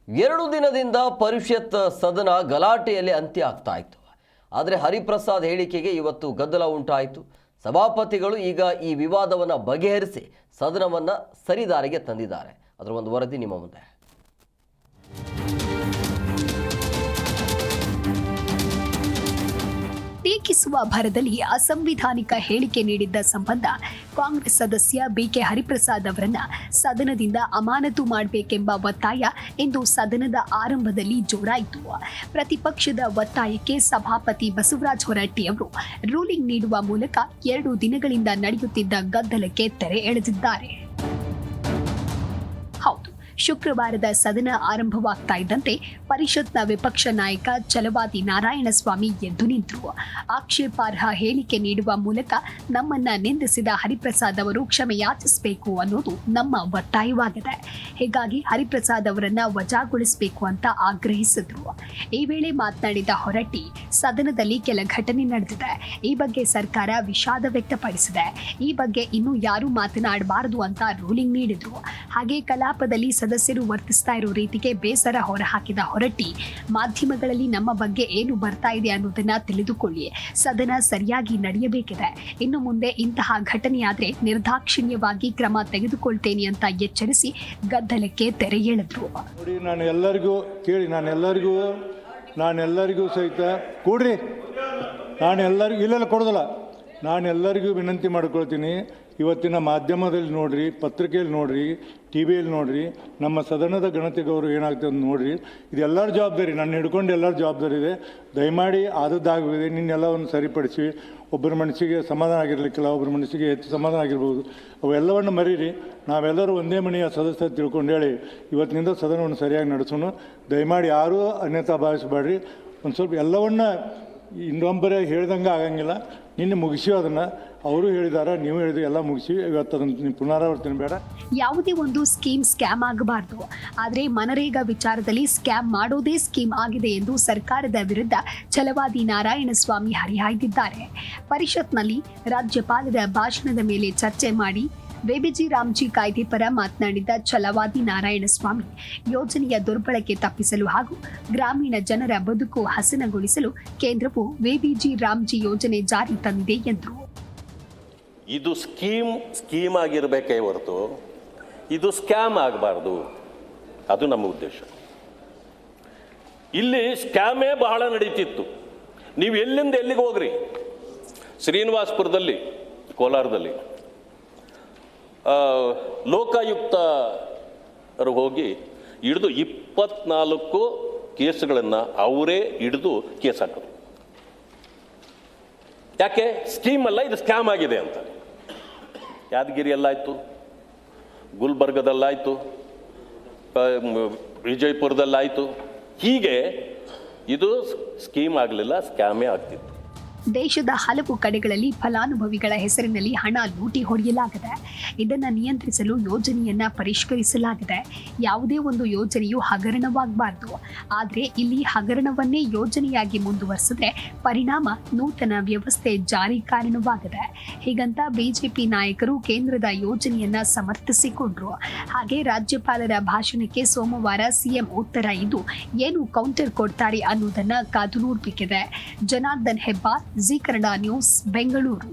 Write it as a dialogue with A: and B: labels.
A: 2 ದಿನದಿಂದ ಪರಿಷತ್ ಸದನ ಗಲಾಟೆಯಲ್ಲಿ ಅಂತ್ಯ ಆಗ್ತಾ ಇತ್ತು. ಆದರೆ ಹರಿಪ್ರಸಾದ್ ಹೇಳಿಕೆಗೆ ಇವತ್ತು ಗದ್ದಲ ಉಂಟಾಯಿತು. ಸಭಾಪತಿಗಳು ಈಗ ಈ ವಿವಾದವನ್ನು ಬಗೆಹರಿಸಿ ಸದನವನ್ನು ಸರಿದಾರಿಗೆ ತಂದಿದ್ದಾರೆ. ಅದರ ಒಂದು ವರದಿ ನಿಮ್ಮ ಮುಂದೆ.
B: ಟೀಕಿಸುವ ಭರದಲ್ಲಿ ಅಸಂವಿಧಾನಿಕ ಹೇಳಿಕೆ ನೀಡಿದ್ದ ಸಂಬಂಧ ಕಾಂಗ್ರೆಸ್ ಸದಸ್ಯ ಬಿಕೆ ಹರಿಪ್ರಸಾದ್ ಅವರನ್ನ ಸದನದಿಂದ ಅಮಾನತು ಮಾಡಬೇಕೆಂಬ ಒತ್ತಾಯ ಇಂದು ಸದನದ ಆರಂಭದಲ್ಲಿ ಜೋರಾಯಿತು. ಪ್ರತಿಪಕ್ಷದ ಒತ್ತಾಯಕ್ಕೆ ಸಭಾಪತಿ ಬಸವರಾಜ ಹೊರಟ್ಟಿ ಅವರು ರೂಲಿಂಗ್ ನೀಡುವ ಮೂಲಕ 2 ದಿನಗಳಿಂದ ನಡೆಯುತ್ತಿದ್ದ ಗದ್ದಲಕ್ಕೆ ತೆರೆ ಎಳೆದಿದ್ದಾರೆ. ಹೌದು, ಶುಕ್ರವಾರದ ಸದನ ಆರಂಭವಾಗ್ತಾ ಇದ್ದಂತೆ ಪರಿಷತ್ನ ವಿಪಕ್ಷ ನಾಯಕ ಛಲವಾದಿ ನಾರಾಯಣಸ್ವಾಮಿ ಎದ್ದು ನಿಂತರು. ಆಕ್ಷೇಪಾರ್ಹ ಹೇಳಿಕೆ ನೀಡುವ ಮೂಲಕ ನಮ್ಮನ್ನ ನಿಂದಿಸಿದ ಹರಿಪ್ರಸಾದ್ ಅವರು ಕ್ಷಮೆ ಯಾಚಿಸಬೇಕು ಅನ್ನೋದು ನಮ್ಮ ಒತ್ತಾಯವಾಗಿದೆ. ಹೀಗಾಗಿ ಹರಿಪ್ರಸಾದ್ ಅವರನ್ನ ವಜಾಗೊಳಿಸಬೇಕು ಅಂತ ಆಗ್ರಹಿಸಿದ್ರು. ಈ ವೇಳೆ ಮಾತನಾಡಿದ ಹೊರಟ್ಟಿ, ಸದನದಲ್ಲಿ ಕೆಲ ಘಟನೆ ನಡೆದಿದೆ. ಈ ಬಗ್ಗೆ ಸರ್ಕಾರ ವಿಷಾದ ವ್ಯಕ್ತಪಡಿಸಿದೆ. ಈ ಬಗ್ಗೆ ಇನ್ನೂ ಯಾರೂ ಮಾತನಾಡಬಾರದು ಅಂತ ರೂಲಿಂಗ್ ನೀಡಿದ್ರು. ಹಾಗೆ ಕಲಾಪದಲ್ಲಿ ಸದಸ್ಯರು ವರ್ತಿಸ್ತಾ ಇರೋ ರೀತಿಗೆ ಬೇಸರ ಹೊರಹಾಕಿದ ಹೊರಟ್ಟಿ, ಮಾಧ್ಯಮಗಳಲ್ಲಿ ನಮ್ಮ ಬಗ್ಗೆ ಏನು ಬರ್ತಾ ಇದೆ ಅನ್ನೋದನ್ನ ತಿಳಿದುಕೊಳ್ಳಿ. ಸದನ ಸರಿಯಾಗಿ ನಡೆಯಬೇಕಿದೆ. ಇನ್ನು ಮುಂದೆ ಇಂತಹ ಘಟನೆಯಾದ್ರೆ ನಿರ್ದಾಕ್ಷಿಣ್ಯವಾಗಿ ಕ್ರಮ ತೆಗೆದುಕೊಳ್ತೇನೆ ಅಂತ ಎಚ್ಚರಿಸಿ ಗದ್ದಲಕ್ಕೆ ತೆರೆ ಎಳೆದ್ರು.
C: ನೋಡಿ, ನಾನೆಲ್ಲರಿಗೂ ಸಹಿತ ಕೂಡ್ರಿ, ನಾನೆಲ್ಲರಿಗೂ ವಿನಂತಿ ಮಾಡ್ಕೊಳ್ತೀನಿ. ಇವತ್ತಿನ ಮಾಧ್ಯಮದಲ್ಲಿ ನೋಡ್ರಿ, ಪತ್ರಿಕೆಯಲ್ಲಿ ನೋಡ್ರಿ, ಟಿ ವಿಯಲ್ಲಿ ನೋಡ್ರಿ, ನಮ್ಮ ಸದನದ ಘನತೆ ಗೌರವ ಏನಾಗ್ತದೆ ಅಂತ ನೋಡ್ರಿ. ಇದು ಎಲ್ಲರ ಜವಾಬ್ದಾರಿ, ನನ್ನ ಹಿಡ್ಕೊಂಡು ಎಲ್ಲರ ಜವಾಬ್ದಾರಿ ಇದೆ. ದಯಮಾಡಿ ಆದದ್ದಾಗಿದೆ, ನಿನ್ನೆಲ್ಲವನ್ನು ಸರಿಪಡಿಸಿ. ಒಬ್ಬರ ಮನಸ್ಸಿಗೆ ಸಮಾಧಾನ ಆಗಿರಲಿಕ್ಕಿಲ್ಲ, ಒಬ್ಬರ ಮನಸ್ಸಿಗೆ ಹೆಚ್ಚು ಸಮಾಧಾನ ಆಗಿರ್ಬೋದು. ಅವೆಲ್ಲವನ್ನು ಮರೀರಿ. ನಾವೆಲ್ಲರೂ ಒಂದೇ ಮನೆಯ ಸದಸ್ಯ ತಿಳ್ಕೊಂಡು ಹೇಳಿ ಇವತ್ತಿನಿಂದ ಸದನವನ್ನು ಸರಿಯಾಗಿ ನಡೆಸೋಣ. ದಯಮಾಡಿ ಯಾರೂ ಅನ್ಯತಾ ಭಾವಿಸಬೇಡ್ರಿ. ಒಂದು ಸ್ವಲ್ಪ ಎಲ್ಲವನ್ನ ಇನ್ನೊಬ್ಬರೇ ಹೇಳ್ದಂಗೆ ಆಗಂಗಿಲ್ಲ. ನಿನ್ನೆ ಮುಗಿಸಿ, ಅದನ್ನು ಅವರು ಹೇಳಿದಾರ, ನೀವು ಹೇಳಿದ್ರೆ ಎಲ್ಲ ಮುಗಿಸಿ. ಇವತ್ತು ಅದನ್ನು ಪುನರಾವರ್ತನೆ ಬೇಡ.
B: ಯಾವುದೇ ಒಂದು ಸ್ಕ್ಯಾಮ್ ಆಗಬಾರ್ದು. ಆದರೆ ಮನರೇಗಾ ವಿಚಾರದಲ್ಲಿ ಸ್ಕ್ಯಾಮ್ ಮಾಡೋದೇ ಸ್ಕೀಮ್ ಆಗಿದೆ ಎಂದು ಸರ್ಕಾರದ ವಿರುದ್ಧ ಛಲವಾದಿ ನಾರಾಯಣಸ್ವಾಮಿ ಹರಿಹಾಯ್ದಿದ್ದಾರೆ. ಪರಿಷತ್ನಲ್ಲಿ ರಾಜ್ಯಪಾಲರ ಭಾಷಣದ ಮೇಲೆ ಚರ್ಚೆ ಮಾಡಿ ವೇಬಿಜಿ ರಾಮ್ಜಿ ಕಾಯ್ದೆ ಪರ ಮಾತನಾಡಿದ ಛಲವಾದಿ ನಾರಾಯಣಸ್ವಾಮಿ, ಯೋಜನೆಯ ದುರ್ಬಳಕೆ ತಪ್ಪಿಸಲು ಹಾಗೂ ಗ್ರಾಮೀಣ ಜನರ ಬದುಕು ಹಸನಗೊಳಿಸಲು ಕೇಂದ್ರವು ವೇಬಿಜಿ ರಾಮ್ಜಿ ಯೋಜನೆ ಜಾರಿ ತಂದಿದೆ ಎಂದರು.
D: ಇದು ಸ್ಕೀಮ್ ಆಗಿರಬೇಕೇ ಹೊರತು ಇದು ಸ್ಕ್ಯಾಮ್ ಆಗಬಾರ್ದು. ಅದು ನಮ್ಮ ಉದ್ದೇಶ. ಇಲ್ಲಿ ಸ್ಕ್ಯಾಮೇ ಬಹಳ ನಡೀತಿತ್ತು. ನೀವು ಎಲ್ಲಿಂದ ಎಲ್ಲಿಗೆ ಹೋಗ್ರಿ, ಶ್ರೀನಿವಾಸಪುರದಲ್ಲಿ, ಕೋಲಾರದಲ್ಲಿ ಲೋಕಾಯುಕ್ತರು ಹೋಗಿ ಹಿಡಿದು 24 ಕೇಸುಗಳನ್ನು ಅವರೇ ಹಿಡಿದು ಕೇಸ್ ಹಾಕೋದು. ಯಾಕೆ? ಸ್ಕೀಮ್ ಅಲ್ಲ, ಇದು ಸ್ಕ್ಯಾಮ್ ಆಗಿದೆ ಅಂತ. ಯಾದಗಿರಿಯಲ್ಲಾಯಿತು, ಗುಲ್ಬರ್ಗದಲ್ಲಾಯಿತು, ವಿಜಯಪುರದಲ್ಲಾಯಿತು. ಹೀಗೆ ಇದು ಸ್ಕೀಮ್ ಆಗಲಿಲ್ಲ, ಸ್ಕ್ಯಾಮೇ ಆಗ್ತಿತ್ತು.
B: ದೇಶದ ಹಲವು ಕಡೆಗಳಲ್ಲಿ ಫಲಾನುಭವಿಗಳ ಹೆಸರಿನಲ್ಲಿ ಹಣ ಲೂಟಿ ಹೊಡೆಯಲಾಗಿದೆ. ಇದನ್ನು ನಿಯಂತ್ರಿಸಲು ಯೋಜನೆಯನ್ನ ಪರಿಷ್ಕರಿಸಲಾಗಿದೆ. ಯಾವುದೇ ಒಂದು ಯೋಜನೆಯು ಹಗರಣವಾಗಬಾರದು. ಆದರೆ ಇಲ್ಲಿ ಹಗರಣವನ್ನೇ ಯೋಜನೆಯಾಗಿ ಮುಂದುವರೆಸಿದ್ರೆ ಪರಿಣಾಮ ನೂತನ ವ್ಯವಸ್ಥೆ ಜಾರಿ ಕಾರಣವಾಗಿದೆ. ಹೀಗಂತ ಬಿಜೆಪಿ ನಾಯಕರು ಕೇಂದ್ರದ ಯೋಜನೆಯನ್ನ ಸಮರ್ಥಿಸಿಕೊಂಡ್ರು. ಹಾಗೆ ರಾಜ್ಯಪಾಲರ ಭಾಷಣಕ್ಕೆ ಸೋಮವಾರ ಸಿಎಂ ಉತ್ತರ ಇದ್ದು ಏನು ಕೌಂಟರ್ ಕೊಡ್ತಾರೆ ಅನ್ನೋದನ್ನ ಕಾದು ನೋಡಬೇಕಿದೆ. Janardhan Hebbar, Zee Kannada news, Bengaluru.